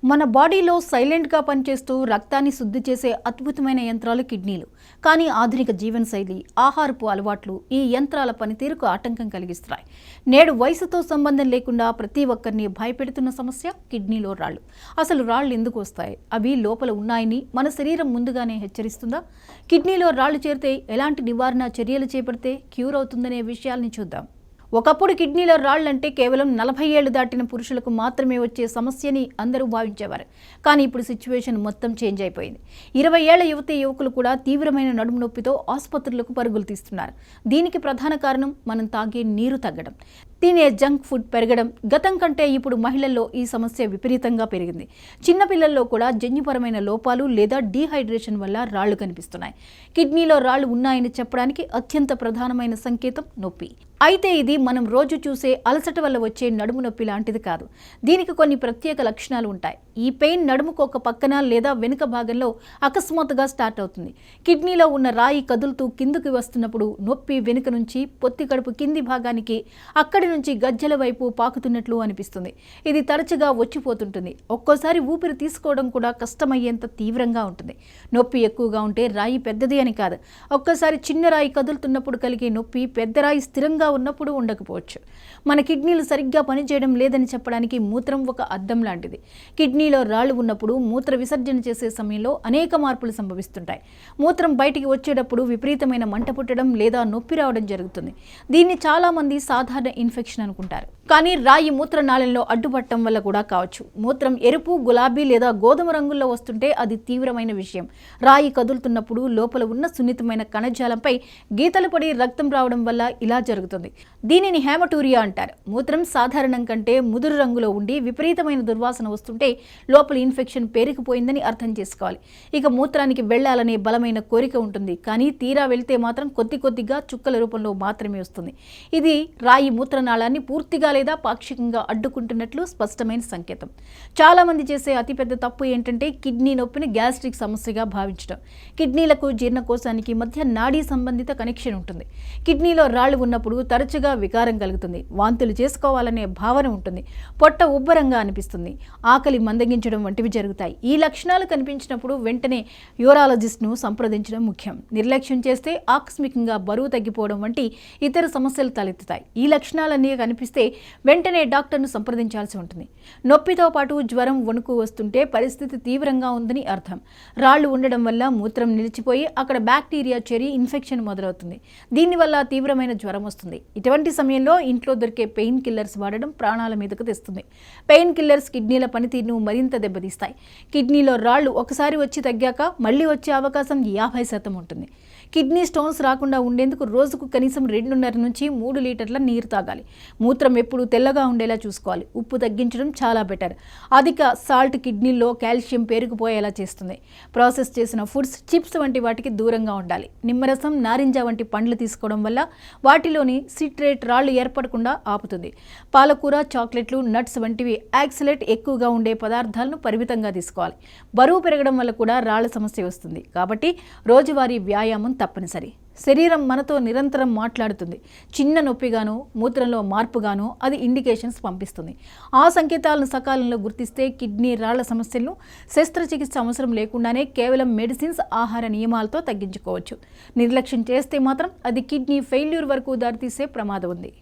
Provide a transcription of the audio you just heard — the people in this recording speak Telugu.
మన బాడీలో సైలెంట్గా పనిచేస్తూ రక్తాన్ని శుద్ధి చేసే అద్భుతమైన యంత్రాలు కిడ్నీలు. కానీ ఆధునిక జీవనశైలి, ఆహారపు అలవాట్లు ఈ యంత్రాల పనితీరుకు ఆటంకం కలిగిస్తున్నాయి. నేడు వయసుతో సంబంధం లేకుండా ప్రతి ఒక్కరిని భయపెడుతున్న సమస్య కిడ్నీలో రాళ్ళు. అసలు రాళ్ళు ఎందుకు వస్తాయి? అవి లోపల ఉన్నాయని మన శరీరం ముందుగానే హెచ్చరిస్తుందా? కిడ్నీలో రాళ్ళు చేరితే ఎలాంటి నివారణ చర్యలు చేపడితే క్యూర్ అవుతుందనే విషయాల్ని చూద్దాం. ఒకప్పుడు కిడ్నీలో రాళ్లంటే కేవలం 40 ఏళ్లు దాటిన పురుషులకు మాత్రమే వచ్చే సమస్యని అందరూ భావించేవారు. కానీ ఇప్పుడు సిచ్యువేషన్ మొత్తం చేంజ్ అయిపోయింది. 20 ఏళ్ల యువతీ యువకులు కూడా తీవ్రమైన నడుము నొప్పితో ఆసుపత్రులకు పరుగులు తీస్తున్నారు. దీనికి ప్రధాన కారణం మనం తాగే నీరు తగ్గడం, తినే జంక్ ఫుడ్ పెరగడం. గతం కంటే ఇప్పుడు మహిళల్లో ఈ సమస్య విపరీతంగా పెరిగింది. చిన్నపిల్లల్లో కూడా జన్యుపరమైన లోపాలు లేదా డీహైడ్రేషన్ వల్ల రాళ్లు కనిపిస్తున్నాయి. కిడ్నీలో రాళ్లు ఉన్నాయని చెప్పడానికి అత్యంత ప్రధానమైన సంకేతం నొప్పి. అయితే ఇది మనం రోజు చూసే అలసట వల్ల వచ్చే నడుము నొప్పి లాంటిది కాదు. దీనికి కొన్ని ప్రత్యేక లక్షణాలు ఉంటాయి. ఈ పెయిన్ నడుముకు ఒక పక్కన లేదా వెనుక భాగంలో అకస్మాత్తుగా స్టార్ట్ అవుతుంది. కిడ్నీలో ఉన్న రాయి కదులుతూ కిందుకు వస్తున్నప్పుడు నొప్పి వెనుక నుంచి పొత్తి కడుపు కింది భాగానికి, అక్కడి నుంచి గజ్జల వైపు పాకుతున్నట్లు అనిపిస్తుంది. ఇది తరచుగా వచ్చిపోతుంటుంది. ఒక్కోసారి ఊపిరి తీసుకోవడం కూడా కష్టమయ్యేంత తీవ్రంగా ఉంటుంది. నొప్పి ఎక్కువగా ఉంటే రాయి పెద్దది అని కాదు. ఒక్కసారి చిన్న రాయి కదులుతున్నప్పుడు కలిగే నొప్పి పెద్ద రాయి స్థిరంగా ఉన్నప్పుడు ఉండకపోవచ్చు. మన కిడ్నీలు సరిగ్గా పనిచేయడం లేదని చెప్పడానికి మూత్రం ఒక అద్దం లాంటిది. కిడ్నీలో రాళ్లు ఉన్నప్పుడు మూత్ర విసర్జన చేసే సమయంలో అనేక మార్పులు సంభవిస్తుంటాయి. మూత్రం బయటికి వచ్చేటప్పుడు విపరీతమైన మంట పుట్టడం లేదా నొప్పి రావడం జరుగుతుంది. దీన్ని చాలా మంది సాధారణ ఇన్ఫెక్షన్ అనుకుంటారు. కానీ రాయి మూత్రనాళంలో అడ్డుపట్టడం వల్ల కూడా కావచ్చు. మూత్రం ఎరుపు, గులాబీ లేదా గోధుమ రంగుల్లో వస్తుంటే అది తీవ్రమైన విషయం. రాయి కదులుతున్నప్పుడు లోపల ఉన్న సున్నితమైన కణజాలంపై గీతలు పడి రక్తం రావడం వల్ల ఇలా జరుగుతుంది. దీనిని హేమటూరియా అంటారు. మూత్రం సాధారణం కంటే ముదురు రంగులో ఉండి విపరీతమైన దుర్వాసన వస్తుంటే లోపల ఇన్ఫెక్షన్ పేరుకుపోయిందని అర్థం చేసుకోవాలి. ఇక మూత్రానికి వెళ్లాలనే బలమైన కోరిక ఉంటుంది. కానీ తీరా వెళ్తే మాత్రం కొద్ది కొద్దిగా చుక్కల రూపంలో మాత్రమే వస్తుంది. ఇది రాయి మూత్రనాళాన్ని పూర్తిగా లేదా పాక్షికంగా అడ్డుకుంటున్నట్లు స్పష్టమైన సంకేతం. చాలా మంది చేసే అతిపెద్ద తప్పు ఏంటంటే కిడ్నీ నొప్పిని గ్యాస్ట్రిక్ సమస్యగా భావించడం. కిడ్నీలకు జీర్ణకోశానికి మధ్య నాడీ సంబంధిత కనెక్షన్ ఉంటుంది. కిడ్నీలో రాళ్లు ఉన్నప్పుడు తరచుగా వికారం కలుగుతుంది. వాంతులు చేసుకోవాలనే భావన ఉంటుంది. పొట్ట ఉబ్బరంగా అనిపిస్తుంది. ఆకలి మందగించడం వంటివి జరుగుతాయి. ఈ లక్షణాలు కనిపించినప్పుడు వెంటనే యూరాలజిస్ట్ను సంప్రదించడం ముఖ్యం. నిర్లక్ష్యం చేస్తే ఆకస్మికంగా బరువు తగ్గిపోవడం వంటి ఇతర సమస్యలు తలెత్తుతాయి. ఈ లక్షణాలన్నీ కనిపిస్తే వెంటనే డాక్టర్ను సంప్రదించాల్సి ఉంటుంది. నొప్పితో పాటు జ్వరం, వణుకు వస్తుంటే పరిస్థితి తీవ్రంగా ఉందని అర్థం. రాళ్లు ఉండడం వల్ల మూత్రం నిలిచిపోయి అక్కడ బ్యాక్టీరియా చేరి ఇన్ఫెక్షన్ మొదలవుతుంది. దీనివల్ల తీవ్రమైన జ్వరం వస్తుంది. ఇటువంటి సమయంలో ఇంట్లో దొరికే పెయిన్ కిల్లర్స్ వాడడం ప్రాణాల మీదకు తెస్తుంది. పెయిన్ కిల్లర్స్ కిడ్నీల పనితీరును మరింత దెబ్బతీస్తాయి. కిడ్నీలో రాళ్లు ఒకసారి వచ్చి తగ్గాక మళ్లీ వచ్చే అవకాశం 50% ఉంటుంది. కిడ్నీ స్టోన్స్ రాకుండా ఉండేందుకు రోజుకు కనీసం 2.5 నుంచి 3 లీటర్ల నీరు తాగాలి. మూత్రం ఎప్పుడు తెల్లగా ఉండేలా చూసుకోవాలి. ఉప్పు తగ్గించడం చాలా బెటర్. అధిక సాల్ట్ కిడ్నీల్లో కాల్షియం పేరుకుపోయేలా చేస్తుంది. ప్రాసెస్ చేసిన ఫుడ్స్, చిప్స్ వంటి వాటికి దూరంగా ఉండాలి. నిమ్మరసం, నారింజ వంటి పండ్లు తీసుకోవడం వల్ల వాటిలోని సిట్రేట్ రాళ్లు ఏర్పడకుండా ఆపుతుంది. పాలకూర, చాక్లెట్లు, నట్స్ వంటివి ఆక్సలేట్ ఎక్కువగా ఉండే పదార్థాలను పరిమితంగా తీసుకోవాలి. బరువు పెరగడం వల్ల కూడా రాళ్ల సమస్య వస్తుంది. కాబట్టి రోజువారీ వ్యాయామం తప్పనిసరి. శరీరం మనతో నిరంతరం మాట్లాడుతుంది. చిన్న నొప్పిగానో, మూత్రంలో మార్పుగానో అది ఇండికేషన్స్ పంపిస్తుంది. ఆ సంకేతాలను సకాలంలో గుర్తిస్తే కిడ్నీ రాళ్ల సమస్యలను శస్త్రచికిత్స అవసరం లేకుండానే కేవలం మెడిసిన్స్, ఆహార నియమాలతో తగ్గించుకోవచ్చు. నిర్లక్ష్యం చేస్తే మాత్రం అది కిడ్నీ ఫెయిల్యూర్ వరకు దారితీసే ప్రమాదం ఉంది.